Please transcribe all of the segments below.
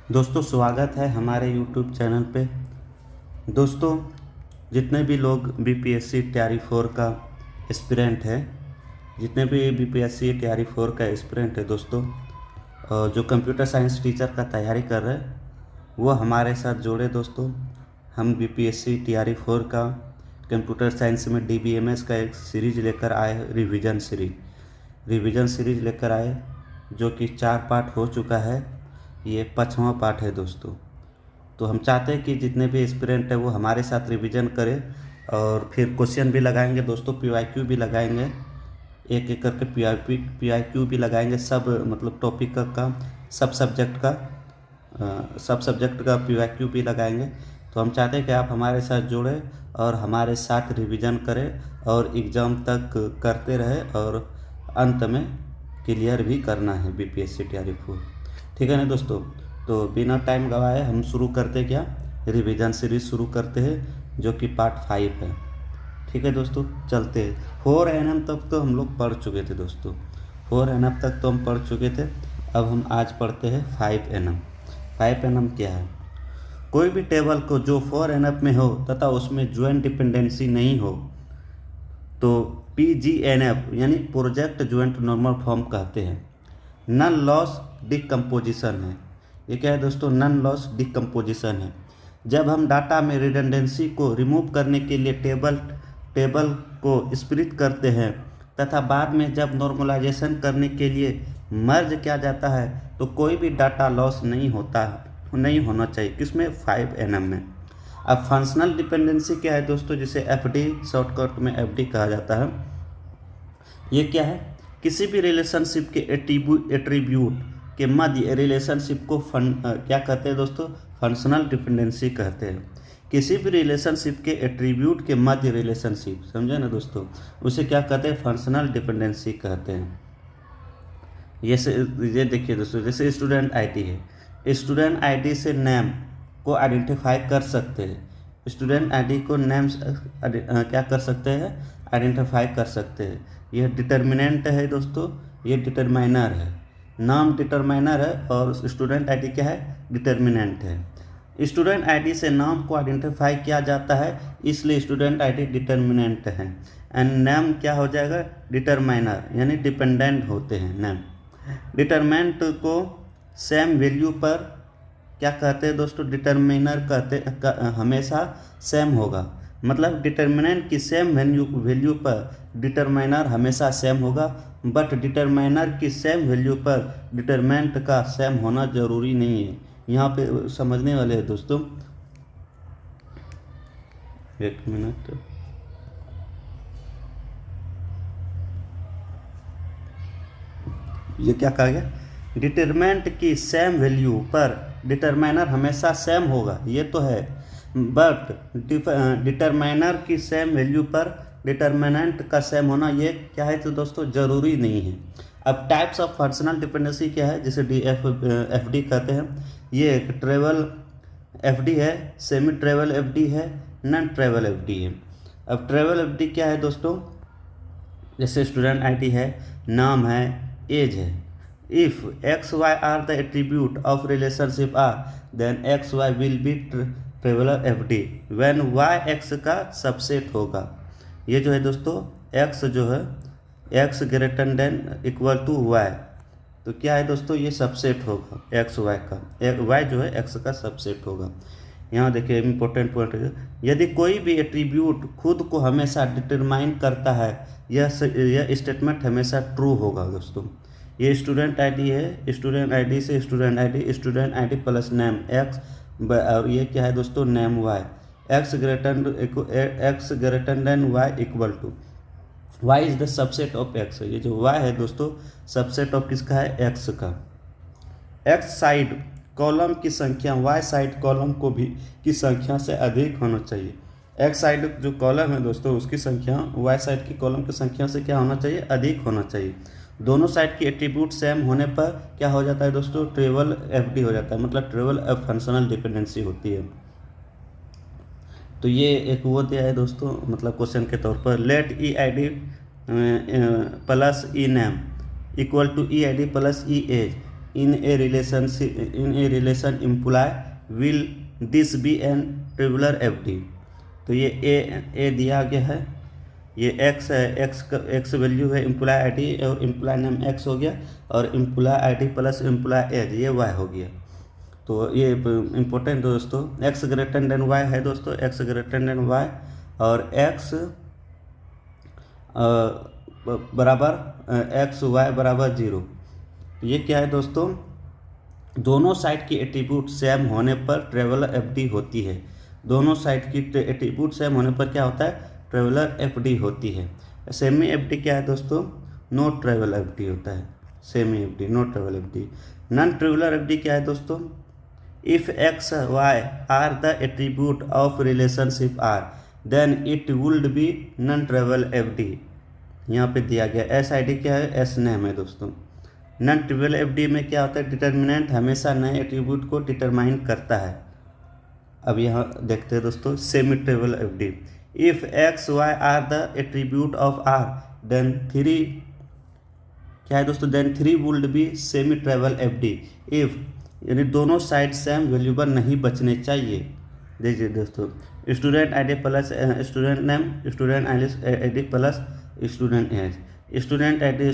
दोस्तों स्वागत है हमारे YouTube चैनल पे। दोस्तों जितने भी लोग बीपीएससी तैयारी 4 का एस्पिरेंट है, जितने भी बीपीएससी तैयारी 4 का एस्पिरेंट है दोस्तों, जो कंप्यूटर साइंस टीचर का तैयारी कर रहे हैं वो हमारे साथ जोड़े दोस्तों। हम बीपीएससी तैयारी 4 का कंप्यूटर साइंस में डीबीएमएस का एक सीरीज लेकर आए, रिवीजन सीरीज लेकर आए, जो कि 4 पार्ट हो चुका है। ये 5वां पार्ट है दोस्तों। तो हम चाहते हैं कि जितने भी एस्पिरेंट है वो हमारे साथ रिवीजन करें और फिर क्वेश्चन भी लगाएंगे दोस्तों, पीवाईक्यू भी लगाएंगे, एक एक करके पीवाईक्यू भी लगाएंगे, सब मतलब टॉपिक का सब सब्जेक्ट का पीवाईक्यू भी लगाएंगे। तो हम चाहते हैं कि आप हमारे साथ जुड़ें और हमारे साथ रिवीजन करें और एग्ज़ाम तक करते रहे और अंत में क्लियर भी करना है बीपीएससी तैयारी 4। ठीक है ना दोस्तों। तो बिना टाइम गवाए हम शुरू करते क्या, रिवीजन सीरीज शुरू करते हैं, जो कि पार्ट 5 है। ठीक है दोस्तों, चलते हैं। 4NM तक तो हम लोग पढ़ चुके थे दोस्तों, 4NM तक तो हम पढ़ चुके थे। अब हम आज पढ़ते हैं 5NM। 5NM क्या है? कोई भी टेबल को जो 4NF में हो तथा उसमें ज्वाइंट डिपेंडेंसी नहीं हो तो PGNF यानी प्रोजेक्ट ज्वाइंट नॉर्मल फॉर्म कहते हैं। नन लॉस डिकम्पोजिशन है। ये क्या है दोस्तों? नन लॉस डिकम्पोजिशन है। जब हम डाटा में रिडंडेंसी को रिमूव करने के लिए टेबल को स्प्लिट करते हैं तथा बाद में जब नॉर्मलाइजेशन करने के लिए मर्ज किया जाता है तो कोई भी डाटा लॉस नहीं होना चाहिए। किसमें? 5NM में। अब फंक्शनल डिपेंडेंसी क्या है दोस्तों, जिसे FD शॉर्टकट में FD कहा जाता है। ये क्या है? किसी भी रिलेशनशिप के एट्रीब्यूट के मध्य रिलेशनशिप को क्या कहते हैं दोस्तों? फंक्शनल डिपेंडेंसी कहते हैं। किसी भी रिलेशनशिप के एट्रीब्यूट के मध्य रिलेशनशिप, समझे ना दोस्तों, उसे क्या कहते हैं? फंक्शनल डिपेंडेंसी कहते हैं। ये देखिए दोस्तों, जैसे स्टूडेंट आईडी है, स्टूडेंट आईडी से नेम को आइडेंटिफाई कर सकते हैं। स्टूडेंट आईडी को नेम क्या कर सकते हैं? आइडेंटिफाई कर सकते हैं। यह डिटर्मिनेंट है दोस्तों, ये डिटरमाइनर है। नाम डिटरमाइनर है और स्टूडेंट आईडी क्या है? डिटर्मिनेंट है। स्टूडेंट आईडी से नाम को आइडेंटिफाई किया जाता है, इसलिए स्टूडेंट आईडी डिटर्मिनेंट है। एंड नेम क्या हो जाएगा? डिटरमाइनर, यानी डिपेंडेंट होते हैं नेम। डिटरमिनेंट को सेम वैल्यू पर क्या कहते हैं दोस्तों? डिटरमिनर हमेशा सेम होगा। मतलब डिटर्मिनेंट की सेम वैल्यू पर डिटरमाइनर हमेशा सेम होगा, बट डिटरमाइनर की सेम वैल्यू पर डिटरमिनेंट का सेम होना जरूरी नहीं है। यहाँ पे समझने वाले हैं दोस्तों, एक मिनट। ये क्या कहा गया? डिटरमिनेंट की सेम वैल्यू पर डिटरमाइनर हमेशा सेम होगा, ये तो है, बट डिटरमाइनर की सेम वैल्यू पर डिटरमिनेंट का सेम होना ये क्या है तो दोस्तों जरूरी नहीं है। अब टाइप्स ऑफ फंक्शनल डिपेंडेंसी क्या है, जिसे FD कहते हैं। ये एक ट्रेवल FD है, सेमी ट्रेवल FD है, नॉन ट्रेवल FD है। अब ट्रेवल FD क्या है दोस्तों? जैसे स्टूडेंट आईडी है, नाम है, एज है। If XY are the attribute of relationship R, then XY will be trivial FD when Y X का सबसेट होगा। ये जो है दोस्तों X जो है X greater than equal to Y, तो क्या है दोस्तों? ये सबसेट होगा XY का, Y जो है X का सबसेट होगा। यहाँ देखिए इम्पोर्टेंट पॉइंट है, यदि कोई भी एट्रीब्यूट खुद को हमेशा डिटरमाइन करता है, यह स्टेटमेंट हमेशा ट्रू होगा दोस्तों। ये स्टूडेंट आईडी है, स्टूडेंट आईडी से student ID plus name X, और ये क्या है दोस्तों? Name Y। X greater than Y equal to Y is the subset of X। ये जो Y है दोस्तों सबसेट ऑफ किसका है? X का। X साइड कॉलम की संख्या Y साइड कॉलम को भी की संख्या से अधिक होना चाहिए। X साइड जो कॉलम है दोस्तों उसकी संख्या Y साइड की कॉलम की संख्या से क्या होना चाहिए? अधिक होना चाहिए। दोनों साइड की एट्रीब्यूट सेम होने पर क्या हो जाता है दोस्तों? ट्रेवल FD हो जाता है, मतलब ट्रेवल फंक्शनल डिपेंडेंसी होती है। तो ये एक वो दिया है दोस्तों, मतलब क्वेश्चन के तौर पर, let EID plus E name equal to EID plus E age in a relation employee will this be an trivial FD। तो ये ए दिया गया है, ये एक्स है, एक्स वैल्यू है एम्प्लॉय आईडी और एम्प्लॉय नेम एक्स हो गया और employee ID plus employee age ये वाई हो गया। तो ये इम्पोर्टेंट दोस्तों, एक्स ग्रेटर देन वाई है दोस्तों, एक्स ग्रेटर देन वाई और एक्स बराबर एक्स वाई बराबर 0। ये क्या है दोस्तों, दोनों साइड की एट्रीब्यूट सेम होने पर ट्रेवलर FD होती है। दोनों साइड की एट्रीब्यूट सेम होने पर क्या होता है, ट्रेवलर FD होती है। सेमी FD क्या है दोस्तों, नो ट्रेवल FD होता है, semi FD no trivial FD। Non trivial FD क्या है दोस्तों, if X Y are the attribute of relationship R then it would be non trivial FD। यहाँ पे दिया गया एस ID क्या है, एस नेम है दोस्तों। नॉन ट्रिवियल FD में क्या होता है, डिटर्मिनेंट हमेशा नए एट्रीब्यूट को डिटरमाइन करता है। अब यहाँ देखते हैं दोस्तों semi trivial FD, if X Y are the attribute of R then 3 क्या है दोस्तों, then 3 would be semi trivial FD if, यानी दोनों साइड सेम वैल्यूबल नहीं बचने चाहिए। देखिए दोस्तों, student ID plus student name, student ID plus student age,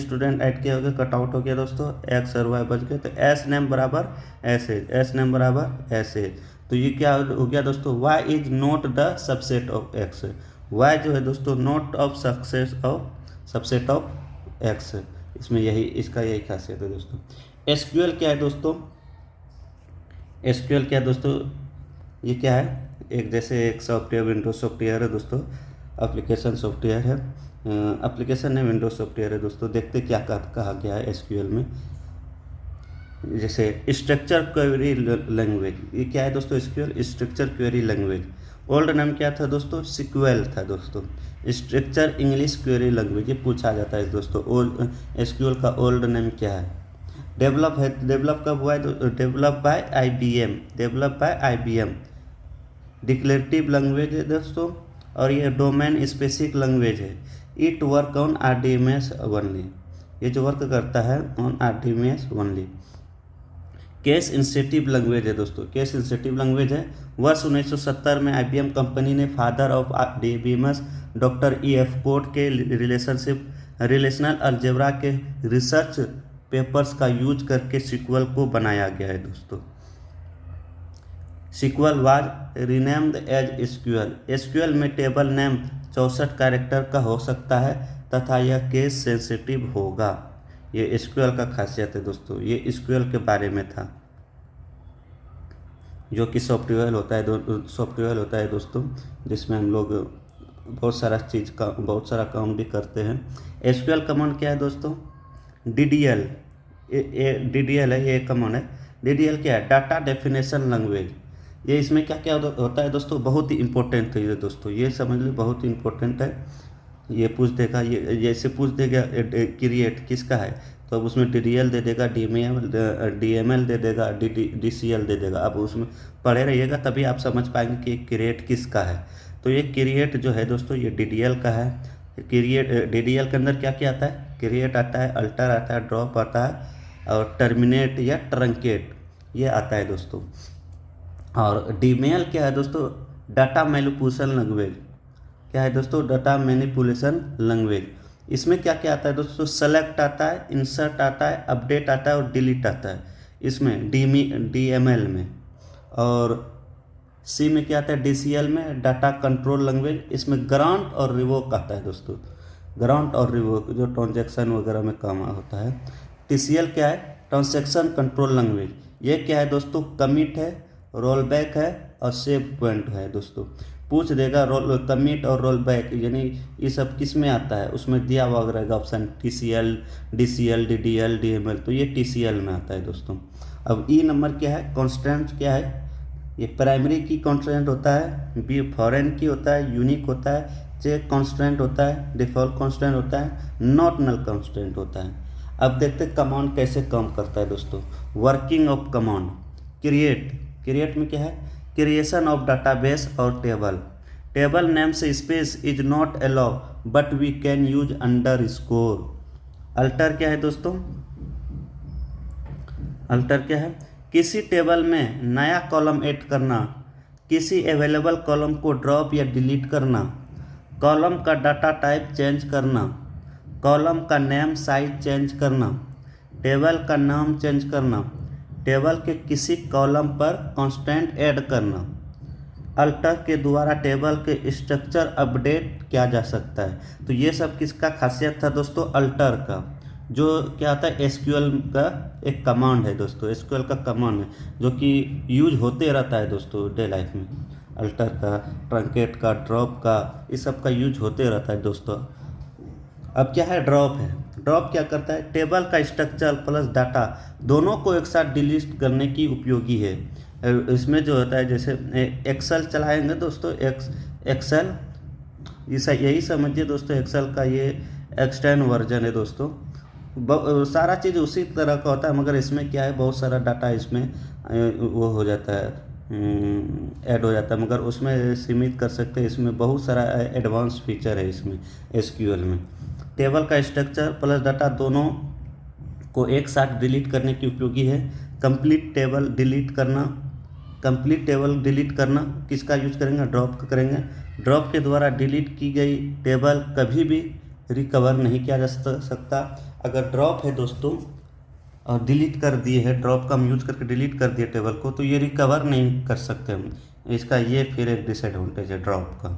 student ID क्या हो गया, कट आउट हो गया दोस्तों, एक्स और वाई बच गए। तो एस नेम बराबर एस एज, एस नेम बराबर एस एज। तो ये क्या हो गया दोस्तों, Y is not the subset of X, Y जो है दोस्तों not of subset of X. इसमें यही खासियत है दोस्तों। SQL क्या है दोस्तों, SQL क्या है दोस्तों, ये क्या है, एक जैसे एक सॉफ्टवेयर विंडोज सॉफ्टवेयर है दोस्तों, एप्लीकेशन सॉफ्टवेयर है, एप्लीकेशन है विंडोज सॉफ्टवेयर है दोस्तों। देखते क्या कहा गया है SQL में, जैसे स्ट्रक्चर क्वेरी लैंग्वेज, ये क्या है दोस्तों, SQL structure query language. Old name क्या था दोस्तों, SQL था दोस्तों। स्ट्रक्चर इंग्लिश क्वेरी लैंग्वेज, ये पूछा जाता है दोस्तों, SQL का ओल्ड नेम क्या है। डेवलप है, डेवलप कब हुआ है, develop by IBM। Declarative language है दोस्तों, और ये डोमेन स्पेसिफिक लैंग्वेज है। It work on RDMS only, ये जो वर्क करता है on RDMS only. Case sensitive language है दोस्तों, केस सेंसिटिव लैंग्वेज है। वर्ष 1970 में IBM कंपनी ने father of DBMS doctor EF Codd के रिलेशनल अलजेब्रा के रिसर्च पेपर्स का यूज करके SQL को बनाया गया है दोस्तों। SQL was renamed as SQL। SQL में टेबल नेम 64 कैरेक्टर का हो सकता है तथा यह केस सेंसिटिव होगा। ये SQL का खासियत है दोस्तों, ये SQL के बारे में था, जो कि सॉफ्टवेयर होता है दोस्तों, जिसमें हम लोग बहुत सारा काम भी करते हैं। SQL कमांड क्या है दोस्तों, DDL है, ये कमांड है। DDL क्या है, डाटा डेफिनेशन लैंग्वेज। ये इसमें क्या क्या होता है दोस्तों, बहुत ही इंपॉर्टेंट है ये दोस्तों, ये समझ लो बहुत ही इंपॉर्टेंट है। ये पूछ देगा, ये जैसे पूछ देगा क्रिएट किसका है, तो अब उसमें DDL दे देगा, DML दे देगा, DCL दे देगा। अब उसमें पढ़े रहिएगा तभी आप समझ पाएंगे कि क्रिएट किसका है। तो ये क्रिएट जो है दोस्तों, ये DDL का है। DDL के अंदर क्या क्या आता है, क्रिएट आता है, अल्टर आता है, ड्रॉप आता है और टर्मिनेट या ट्रंकेट ये आता है दोस्तों। और DML क्या है दोस्तों, डाटा मैनिपुलेशन लैंग्वेज। क्या है दोस्तों, डाटा मैनिपुलेशन लैंग्वेज। इसमें क्या क्या आता है दोस्तों, सेलेक्ट आता है, इंसर्ट आता है, अपडेट आता है और डिलीट आता है इसमें DML में। और C में क्या आता है, DCL में डाटा कंट्रोल लैंग्वेज। इसमें ग्रांट और रिवोक आता है दोस्तों, ग्रांट और रिवोक जो ट्रांजैक्शन वगैरह में काम होता है। TCL क्या है, ट्रांजैक्शन कंट्रोल लैंग्वेज। ये क्या है दोस्तों, कमिट है, रोल बैक है और सेव पॉइंट है दोस्तों। पूछ देगा कमिट और रोल बैक यानी ये सब किस में आता है, उसमें दिया हुआ रहेगा option TCL, DCL, DDL, DML। तो ये TCL में आता है दोस्तों। अब E नंबर क्या है, कॉन्स्टेंट क्या है, ये प्राइमरी की कॉन्स्टेंट होता है, B फॉरेन की होता है, यूनिक होता है, C कॉन्स्टेंट होता है, डिफॉल्ट कॉन्स्टेंट होता है, नॉट नल कॉन्स्टेंट होता है। अब देखते हैं कमांड कैसे काम करता है दोस्तों। वर्किंग ऑफ कमांड, क्रिएट में क्या है, क्रिएशन ऑफ डाटाबेस और टेबल नेम से space is not allow but we can use underscore. Alter क्या है दोस्तों, अल्टर क्या है? किसी टेबल में नया कॉलम ऐड करना, किसी अवेलेबल कॉलम को ड्रॉप या डिलीट करना, कॉलम का डाटा टाइप चेंज करना, कॉलम का नेम साइज चेंज करना, टेबल का नाम चेंज करना, टेबल के किसी कॉलम पर कांस्टेंट ऐड करना। अल्टर के द्वारा टेबल के स्ट्रक्चर अपडेट किया जा सकता है। तो ये सब किसका खासियत था दोस्तों? अल्टर का, जो क्या होता है एसक्यूएल का एक कमांड है दोस्तों, एसक्यूएल का कमांड है जो कि यूज होते रहता है दोस्तों डे लाइफ में। अल्टर का, ट्रंकेट का, ड्रॉप का, इस सब का यूज होते रहता है दोस्तों। अब क्या है? ड्रॉप है। ड्रॉप क्या करता है? टेबल का स्ट्रक्चर प्लस डाटा दोनों को एक साथ डिलीट करने की उपयोगी है। इसमें जो होता है, जैसे एक्सेल चलाएंगे दोस्तों, एक्सेल यही समझिए दोस्तों, एक्सेल का ये एक्सटेंड वर्जन है दोस्तों। सारा चीज़ उसी तरह का होता है, मगर इसमें क्या है, बहुत सारा डाटा इसमें वो हो जाता है, ऐड हो जाता है, मगर उसमें सीमित कर सकते हैं। इसमें बहुत सारा एडवांस फीचर है इसमें एसक्यूएल में। टेबल का स्ट्रक्चर प्लस डाटा दोनों को एक साथ डिलीट करने की उपयोगी है। कंप्लीट टेबल डिलीट करना, कंप्लीट टेबल डिलीट करना किसका यूज करेंगे? ड्रॉप का करेंगे। ड्रॉप के द्वारा डिलीट की गई टेबल कभी भी रिकवर नहीं किया जा सकता। अगर ड्रॉप है दोस्तों और डिलीट कर दिए है, ड्रॉप का हम यूज करके डिलीट कर दिए टेबल को, तो ये रिकवर नहीं कर सकते हम। इसका ये फिर एक डिसएडवांटेज है ड्रॉप का।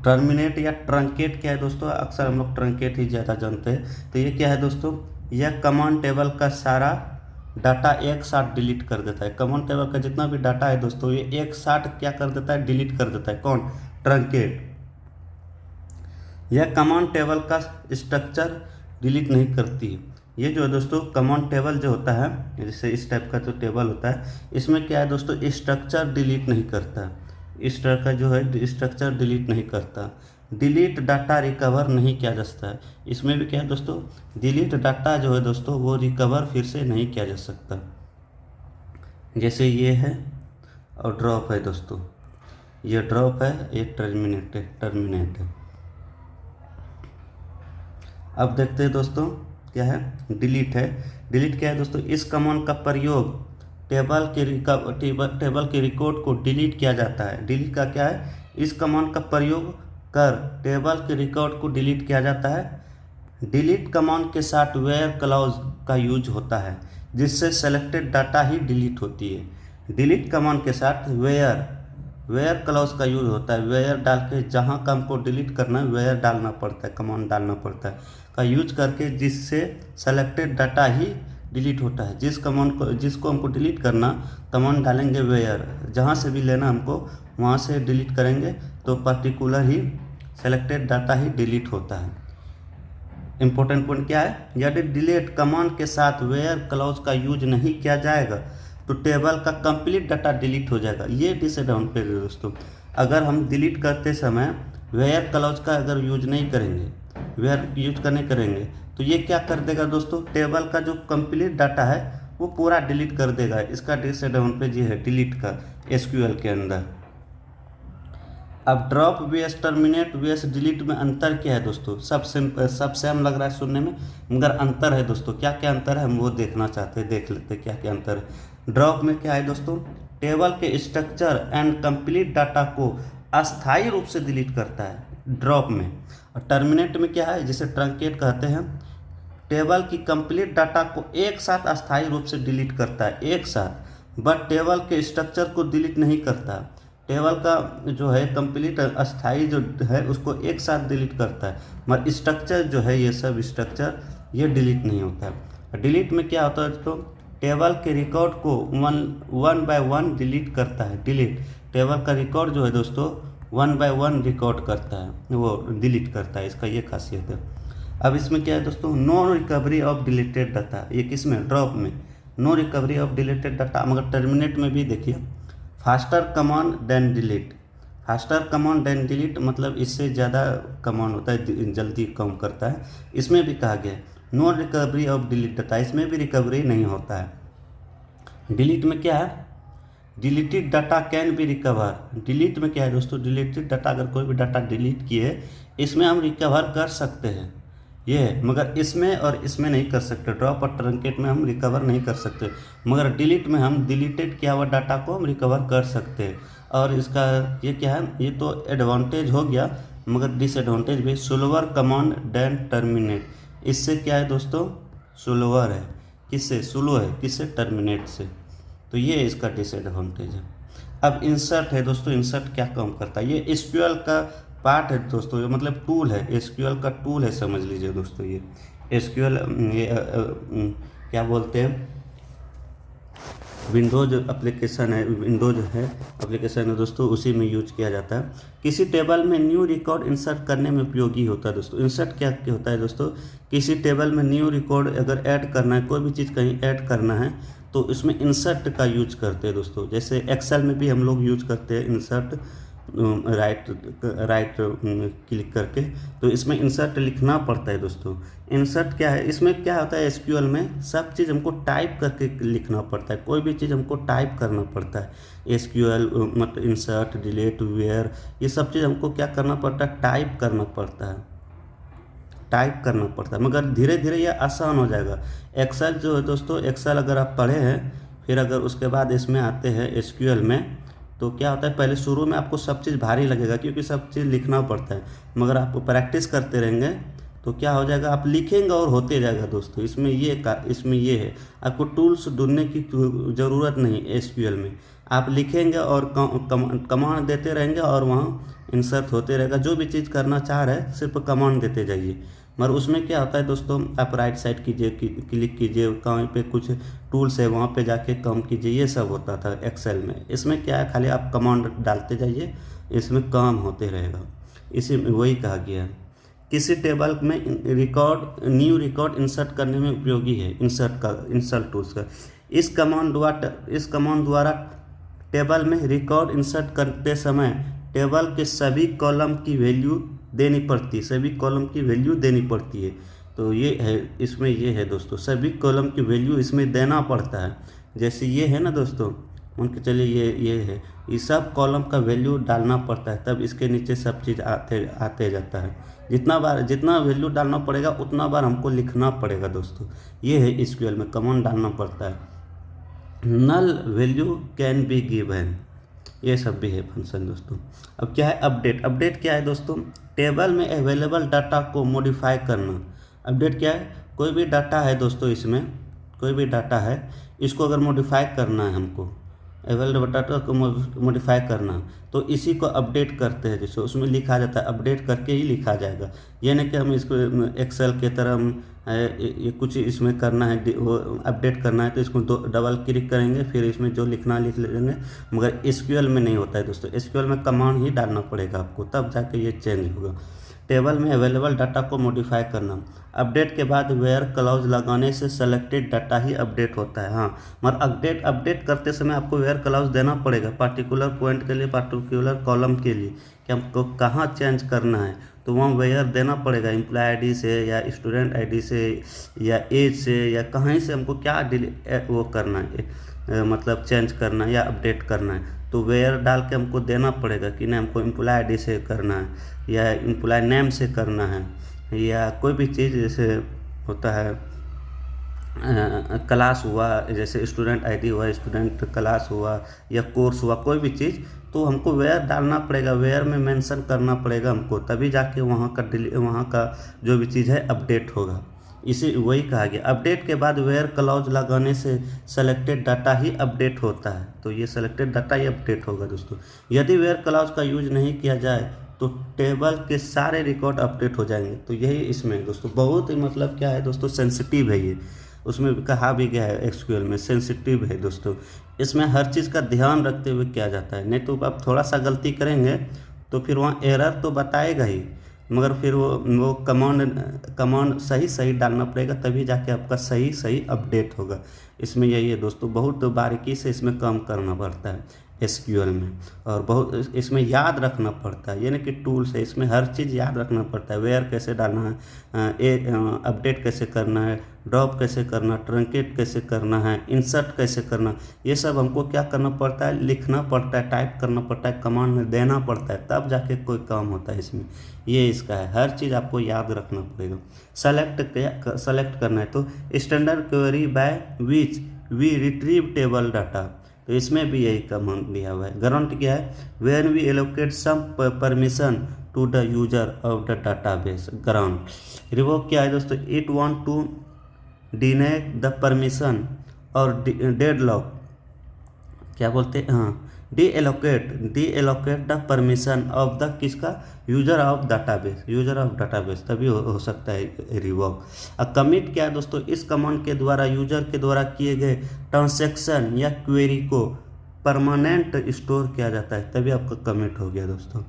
टर्मिनेट या ट्रंकेट क्या है दोस्तों? अक्सर हम लोग ट्रंकेट ही ज़्यादा जानते हैं। तो ये क्या है दोस्तों? यह कमांड टेबल का सारा डाटा एक साथ डिलीट कर देता है। कमांड टेबल का जितना भी डाटा है दोस्तों, ये एक साथ क्या कर देता है? डिलीट कर देता है। कौन? ट्रंकेट। यह कमांड टेबल का स्ट्रक्चर डिलीट नहीं करती है। ये जो है दोस्तों कमांड टेबल जो होता है, जैसे इस टाइप का जो टेबल होता है, इसमें क्या है दोस्तों? स्ट्रक्चर डिलीट नहीं करता। इस तरह का जो है स्ट्रक्चर डिलीट नहीं करता। डिलीट डाटा रिकवर नहीं किया जा सकता है। इसमें भी क्या है दोस्तों? डिलीट डाटा जो है दोस्तों वो रिकवर फिर से नहीं किया जा सकता। जैसे ये है और ड्रॉप है दोस्तों, ये ड्रॉप है, ये टर्मिनेट है। अब देखते हैं दोस्तों क्या है? डिलीट है। डिलीट क्या है दोस्तों? इस कमांड का प्रयोग टेबल के रिकॉर्ड को डिलीट किया जाता है। डिलीट का क्या है? इस कमांड का प्रयोग कर टेबल के रिकॉर्ड को डिलीट किया जाता है। डिलीट कमांड के साथ वेयर क्लॉज का यूज होता है, जिससे सेलेक्टेड डाटा ही डिलीट होती है। डिलीट कमांड के साथ वेयर क्लॉज का यूज होता है। वेयर डाल के जहाँ का हमको डिलीट करना है वेयर डालना पड़ता है, कमांड डालना पड़ता है का यूज करके, जिससे सेलेक्टेड डाटा ही डिलीट होता है। जिसको हमको डिलीट करना, कमांड डालेंगे वेयर, जहाँ से भी लेना हमको वहाँ से डिलीट करेंगे तो पर्टिकुलर ही सेलेक्टेड डाटा ही डिलीट होता है। इंपॉर्टेंट पॉइंट क्या है? यदि डिलीट कमांड के साथ वेयर क्लॉज का यूज नहीं किया जाएगा तो टेबल का कंप्लीट डाटा डिलीट हो जाएगा। ये डिसएडवांटेज है दोस्तों। अगर हम डिलीट करते समय वेयर क्लॉज का अगर यूज नहीं करेंगे, वेयर यूज करने करेंगे, तो ये क्या कर देगा दोस्तों? टेबल का जो कंप्लीट डाटा है वो पूरा डिलीट कर देगा। इसका डिसएडवांटेज ये है डिलीट का एसक्यूएल के अंदर। अब drop vs terminate vs delete में अंतर क्या है दोस्तों? सब सेम लग रहा है सुनने में, मगर अंतर है दोस्तों। क्या क्या अंतर है हम वो देखना चाहते हैं, देख लेते हैं क्या क्या अंतर है। ड्रॉप में क्या है दोस्तों? टेबल के स्ट्रक्चर एंड कंप्लीट डाटा को अस्थायी रूप से डिलीट करता है ड्रॉप में। और टर्मिनेट में क्या है, जिसे ट्रंकेट कहते हैं, टेबल की कंप्लीट डाटा को एक साथ अस्थायी रूप से डिलीट करता है, एक साथ, बट टेबल के स्ट्रक्चर को डिलीट नहीं करता। टेबल का जो है कंप्लीट अस्थायी जो है उसको एक साथ डिलीट करता है, मगर स्ट्रक्चर जो है, ये सब स्ट्रक्चर ये डिलीट नहीं होता है। डिलीट में क्या होता है दोस्तों? टेबल के रिकॉर्ड को वन बाय वन डिलीट करता है। डिलीट टेबल का रिकॉर्ड जो है दोस्तों 1 by 1 रिकॉर्ड करता है, वो डिलीट करता है। इसका ये खासियत है। अब इसमें क्या है दोस्तों? No recovery of deleted data. ये किसमें? ड्रॉप में no recovery of deleted data. मगर टर्मिनेट में भी देखिए faster command than delete. Faster command than delete मतलब इससे ज़्यादा कमांड होता है, जल्दी काम करता है। इसमें भी कहा गया है no recovery of delete data, इसमें भी रिकवरी नहीं होता है। डिलीट में क्या है? Deleted data can be recover. Delete में क्या है दोस्तों? डिलीटेड डाटा, अगर कोई भी डाटा डिलीट किए इसमें हम रिकवर कर सकते हैं। ये है, मगर इसमें और इसमें नहीं कर सकते। ड्रॉप और ट्रंकेट में हम रिकवर नहीं कर सकते, मगर डिलीट में हम डिलीटेड किया हुआ डाटा को हम रिकवर कर सकते हैं। और इसका ये क्या है, ये तो एडवांटेज हो गया, मगर डिसएडवांटेज भी। स्लोअर कमांड देन टर्मिनेट, इससे क्या है दोस्तों, स्लोअर है, किससे स्लो है, किससे टर्मिनेट से। तो ये इसका डिसएडवांटेज है। अब इंसर्ट है दोस्तों, इंसर्ट क्या काम करता है, ये एसक्यूएल का पार्ट है दोस्तों, ये मतलब टूल है, एसक्यूएल का टूल है समझ लीजिए दोस्तों। ये एसक्यूएल ये क्या बोलते हैं, विंडोज एप्लीकेशन है, विंडोज है एप्लीकेशन है दोस्तों, उसी में यूज किया जाता है। किसी टेबल में न्यू रिकॉर्ड इंसर्ट करने में उपयोगी होता है दोस्तों। इंसर्ट क्या होता है दोस्तों, किसी टेबल में न्यू रिकॉर्ड अगर ऐड करना है, कोई भी चीज़ कहीं ऐड करना है तो इसमें इंसर्ट का यूज करते हैं दोस्तों। जैसे एक्सेल में भी हम लोग यूज करते हैं इंसर्ट, राइट क्लिक करके, तो इसमें इंसर्ट लिखना पड़ता है दोस्तों। इंसर्ट क्या है, इसमें क्या होता है, एसक्यूएल में सब चीज़ हमको टाइप करके लिखना पड़ता है, कोई भी चीज़ हमको टाइप करना पड़ता है। एसक्यूएल मतलब इंसर्ट, डिलीट, वेयर, ये सब चीज़ हमको क्या करना पड़ता है, टाइप करना पड़ता है, टाइप करना पड़ता है। मगर धीरे धीरे ये आसान हो जाएगा। एक्सेल जो है दोस्तों, एक्सेल अगर आप पढ़े हैं, फिर अगर उसके बाद इसमें आते हैं एसक्यूएल में, तो क्या होता है, पहले शुरू में आपको सब चीज़ भारी लगेगा क्योंकि सब चीज़ लिखना पड़ता है, मगर आप प्रैक्टिस करते रहेंगे तो क्या हो जाएगा, आप लिखेंगे और होते जाएगा दोस्तों। इसमें ये है, आपको टूल्स ढूंढने की ज़रूरत नहीं एसक्यूएल में, आप लिखेंगे और कमांड देते रहेंगे और वहाँ इंसर्ट होते रहेगा। जो भी चीज़ करना चाह रहे हैं सिर्फ कमांड देते जाइए। मगर उसमें क्या होता है दोस्तों, आप राइट साइड कीजिए, क्लिक कीजिए, कहीं पे कुछ टूल्स है वहाँ पे जाके काम कीजिए, ये सब होता था एक्सेल में। इसमें क्या है, खाली आप कमांड डालते जाइए, इसमें काम होते रहेगा। इसी में वही कहा गया है, किसी टेबल में न्यू रिकॉर्ड इंसर्ट करने में उपयोगी है इंसर्ट टूल्स का। इस कमांड द्वारा टेबल में रिकॉर्ड इंसर्ट करते समय टेबल के सभी कॉलम की वैल्यू देनी पड़ती है। तो ये है, इसमें ये है दोस्तों, सभी कॉलम की वैल्यू इसमें देना पड़ता है। जैसे ये है ना दोस्तों, मान के चलिए ये है, ये सब कॉलम का वैल्यू डालना पड़ता है, तब इसके नीचे सब चीज़ आते जाता है। जितना वैल्यू डालना पड़ेगा उतना बार हमको लिखना पड़ेगा दोस्तों। ये है एसक्यूएल में कमांड डालना पड़ता है। Null value can be given, ये सब भी है फंक्शन दोस्तों। अब क्या है अपडेट क्या है दोस्तों, टेबल में अवेलेबल डाटा को मॉडिफाई करना। अपडेट क्या है, कोई भी डाटा है दोस्तों, इसमें कोई भी डाटा है, इसको अगर मॉडिफाई करना है हमको, अवेलेबल डाटा को मॉडिफाई करना, तो इसी को अपडेट करते हैं। जैसे उसमें लिखा जाता है, अपडेट करके ही लिखा जाएगा। ये नहीं कि हम इसको एक्सेल के तरह ये कुछ इसमें करना है, वो अपडेट करना है तो इसको डबल क्लिक करेंगे, फिर इसमें जो लिखना लिख लेंगे। मगर एसक्यूएल में नहीं होता है दोस्तों, एसक्यूएल में कमांड ही डालना पड़ेगा आपको, तब जाके ये चेंज होगा। टेबल में अवेलेबल डाटा को मॉडिफाई करना, अपडेट के बाद वेयर क्लॉज लगाने से सेलेक्टेड डाटा ही अपडेट होता है। हाँ, मगर अपडेट करते समय आपको वेयर क्लॉज देना पड़ेगा, पार्टिकुलर पॉइंट के लिए, पार्टिकुलर कॉलम के लिए, कि हमको कहाँ चेंज करना है, तो वहाँ वेयर देना पड़ेगा। एम्प्लॉय आईडी से या स्टूडेंट आईडी से या एज से या कहीं से हमको क्या वो करना है, मतलब चेंज करना है या अपडेट करना है, तो वेयर डाल के हमको देना पड़ेगा कि नहीं हमको एम्प्लॉय आईडी से करना है या एम्प्लॉय नेम से करना है, या कोई भी चीज़ जैसे होता है क्लास हुआ, जैसे स्टूडेंट आईडी हुआ, स्टूडेंट क्लास हुआ या कोर्स हुआ, कोई भी चीज़, तो हमको वेयर डालना पड़ेगा, वेयर में मेंशन करना पड़ेगा हमको, तभी जाके वहाँ का जो भी चीज़ है अपडेट होगा। इसी वही कहा गया, अपडेट के बाद वेयर क्लॉज लगाने से सेलेक्टेड डाटा ही अपडेट होता है। तो ये सेलेक्टेड डाटा ही अपडेट होगा दोस्तों। यदि वेयर क्लॉज का यूज नहीं किया जाए तो टेबल के सारे रिकॉर्ड अपडेट हो जाएंगे। तो यही इसमें दोस्तों बहुत ही मतलब क्या है दोस्तों, सेंसिटिव है ये, उसमें कहा भी गया है एसक्यूएल में सेंसिटिव है दोस्तों। इसमें हर चीज़ का ध्यान रखते हुए किया जाता है, नहीं तो आप थोड़ा सा गलती करेंगे तो फिर वहाँ एरर तो बताएगा ही, मगर फिर वो कमांड सही डालना पड़ेगा, तभी जाके आपका सही अपडेट होगा। इसमें यही है दोस्तों, बहुत बारीकी से इसमें काम करना पड़ता है। एसक्यूएल में। और बहुत इसमें याद रखना पड़ता है, यानी कि टूल्स है, इसमें हर चीज़ याद रखना पड़ता है। वेयर कैसे डालना है, अपडेट कैसे करना है, ड्रॉप कैसे करना, ट्रंकेट कैसे करना है, इंसर्ट कैसे करना, ये सब हमको क्या करना पड़ता है, लिखना पड़ता है, टाइप करना पड़ता है, कमांड में देना पड़ता है, तब जाके कोई काम होता है इसमें। ये इसका है, हर चीज़ आपको याद रखना पड़ेगा। सेलेक्ट करना है तो standard query by which we retrieve table data, तो इसमें भी यही कमांड दिया हुआ है। गारंटी क्या है, when we allocate some permission to the user of the database. Grant revoke क्या है दोस्तों, it want to deny the permission और डेडलॉक, क्या बोलते हैं, हाँ, deallocate the permission of the किसका, यूजर ऑफ डाटाबेस, तभी हो सकता है रिवॉक। अब कमिट क्या है दोस्तों, इस कमांड के द्वारा यूजर के द्वारा किए गए ट्रांजैक्शन या क्वेरी को परमानेंट स्टोर किया जाता है, तभी आपका कमिट हो गया दोस्तों।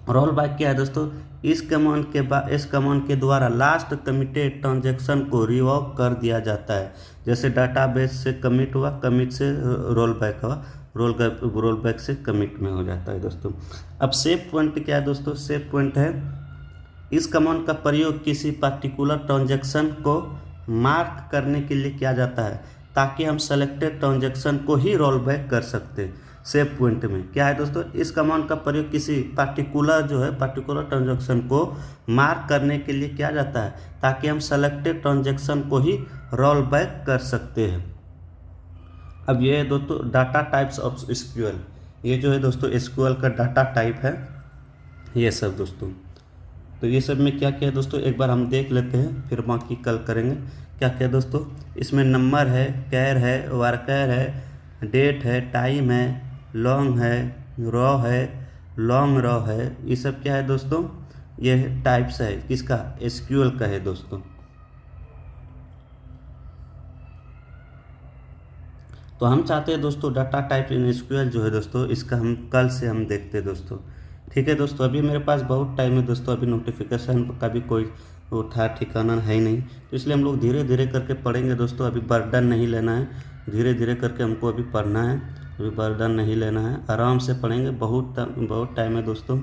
रोल बैक क्या है दोस्तों, इस कमांड के द्वारा लास्ट कमिटेड ट्रांजैक्शन को रिवॉक कर दिया जाता है। जैसे डाटाबेस से कमिट हुआ, कमिट से रोल बैक हुआ, रोल बैक से कमिट में हो जाता है दोस्तों। अब सेव पॉइंट क्या है दोस्तों, सेव पॉइंट है इस कमांड का प्रयोग किसी पर्टिकुलर ट्रांजैक्शन को मार्क करने के लिए किया जाता है, ताकि हम सेलेक्टेड ट्रांजैक्शन को ही रोल बैक कर सकते हैं। सेव पॉइंट में क्या है दोस्तों, इस कमांड का प्रयोग किसी पर्टिकुलर ट्रांजैक्शन को मार्क करने के लिए किया जाता है, ताकि हम सेलेक्टेड ट्रांजैक्शन को ही रोल बैक कर सकते हैं। अब ये दोस्तों डाटा टाइप्स ऑफ एसक्यूएल, ये जो है दोस्तों एसक्यूएल का डाटा टाइप है ये सब दोस्तों। तो ये सब में क्या क्या है दोस्तों, एक बार हम देख लेते हैं, फिर बाकी कल करेंगे। क्या क्या है दोस्तों, इसमें नंबर है, कैर है, वर्कर है, डेट है, टाइम है, लॉन्ग है, रॉ है, लॉन्ग रॉ है, ये सब क्या है दोस्तों, ये टाइप्स है किसका, एसक्यूएल का है दोस्तों। तो हम चाहते हैं दोस्तों डाटा टाइप इन एसक्यूएल जो है दोस्तों, इसका हम कल से हम देखते हैं दोस्तों। ठीक है दोस्तों, अभी मेरे पास बहुत टाइम है दोस्तों, अभी नोटिफिकेशन का भी कोई उठा ठिकाना है ही नहीं, तो इसलिए हम लोग धीरे धीरे करके पढ़ेंगे दोस्तों। अभी बर्डन नहीं लेना है, धीरे धीरे करके हमको अभी पढ़ना है, अभी बर्डन नहीं लेना है, आराम से पढ़ेंगे। बहुत टाइम है दोस्तों,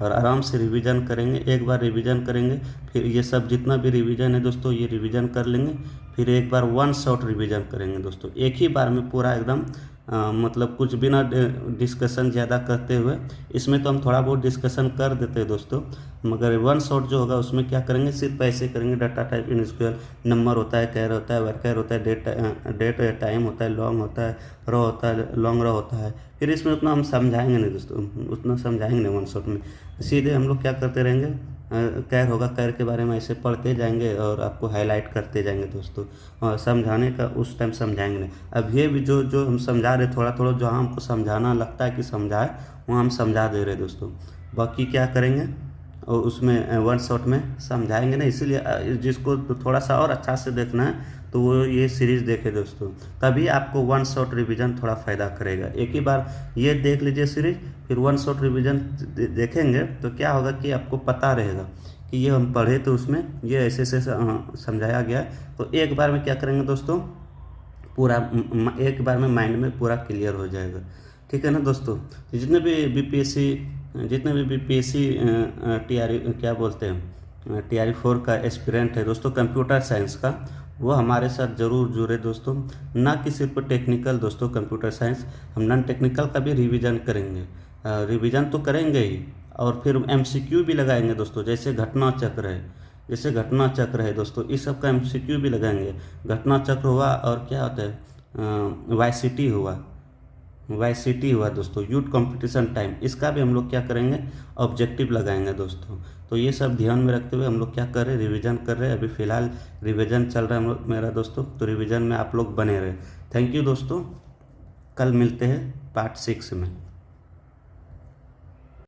और आराम से रिवीजन करेंगे। एक बार रिवीजन करेंगे, फिर ये सब जितना भी रिवीजन है दोस्तों ये रिवीजन कर लेंगे, फिर एक बार वन शॉट रिवीजन करेंगे दोस्तों, एक ही बार में पूरा एकदम मतलब कुछ बिना डिस्कशन ज़्यादा करते हुए। इसमें तो हम थोड़ा बहुत डिस्कशन कर देते हैं दोस्तों, मगर वन शॉट जो होगा उसमें क्या करेंगे, सिर्फ ऐसे करेंगे। Data type in SQL, number होता है, कैर होता है, वर्कर होता है, डेट टाइम होता है, लॉन्ग होता है, रॉ होता है, लॉन्ग रॉ होता है। फिर इसमें उतना हम समझाएंगे नहीं दोस्तों, उतना समझाएंगे नहीं वन शॉट में, सीधे हम लोग क्या करते रहेंगे, कैर होगा, कैर के बारे में ऐसे पढ़ते जाएंगे और आपको हाईलाइट करते जाएंगे दोस्तों, और समझाने का उस टाइम समझाएंगे नहीं। अब ये भी जो हम समझा रहे थोड़ा थोड़ा, जहाँ हमको समझाना लगता है कि समझाए वहाँ हम समझा दे रहे दोस्तों। बाकी क्या करेंगे, और उसमें वन शॉट में समझाएंगे नहीं, इसीलिए जिसको थोड़ा सा और अच्छा से देखना है तो वो ये सीरीज़ देखे दोस्तों, तभी आपको वन शॉट रिवीजन थोड़ा फ़ायदा करेगा। एक ही बार ये देख लीजिए सीरीज, फिर वन शॉट रिवीजन देखेंगे तो क्या होगा कि आपको पता रहेगा कि ये हम पढ़े तो उसमें ये ऐसे ऐसे समझाया गया। तो एक बार में क्या करेंगे दोस्तों, पूरा एक बार में माइंड में पूरा क्लियर हो जाएगा। ठीक है ना दोस्तों, जितने भी बीपीएससी क्या बोलते हैं TRE 4 का एस्पिरेंट है दोस्तों कंप्यूटर साइंस का, वो हमारे साथ ज़रूर जुड़े दोस्तों। ना कि सिर्फ टेक्निकल दोस्तों कंप्यूटर साइंस, हम नॉन टेक्निकल का भी रिवीजन करेंगे, रिवीजन तो करेंगे ही, और फिर MCQ भी लगाएंगे दोस्तों। जैसे घटना चक्र है दोस्तों, इस सब का MCQ भी लगाएंगे। घटना चक्र हुआ, और क्या होता है YCT हुआ दोस्तों, यूथ कंपटीशन टाइम, इसका भी हम लोग क्या करेंगे, ऑब्जेक्टिव लगाएंगे दोस्तों। तो ये सब ध्यान में रखते हुए हम लोग क्या कर रहे हैं, रिवीजन कर रहे हैं। अभी फ़िलहाल रिवीजन चल रहा है मेरा दोस्तों, तो रिवीजन में आप लोग बने रहे। थैंक यू दोस्तों, कल मिलते हैं पार्ट 6 में।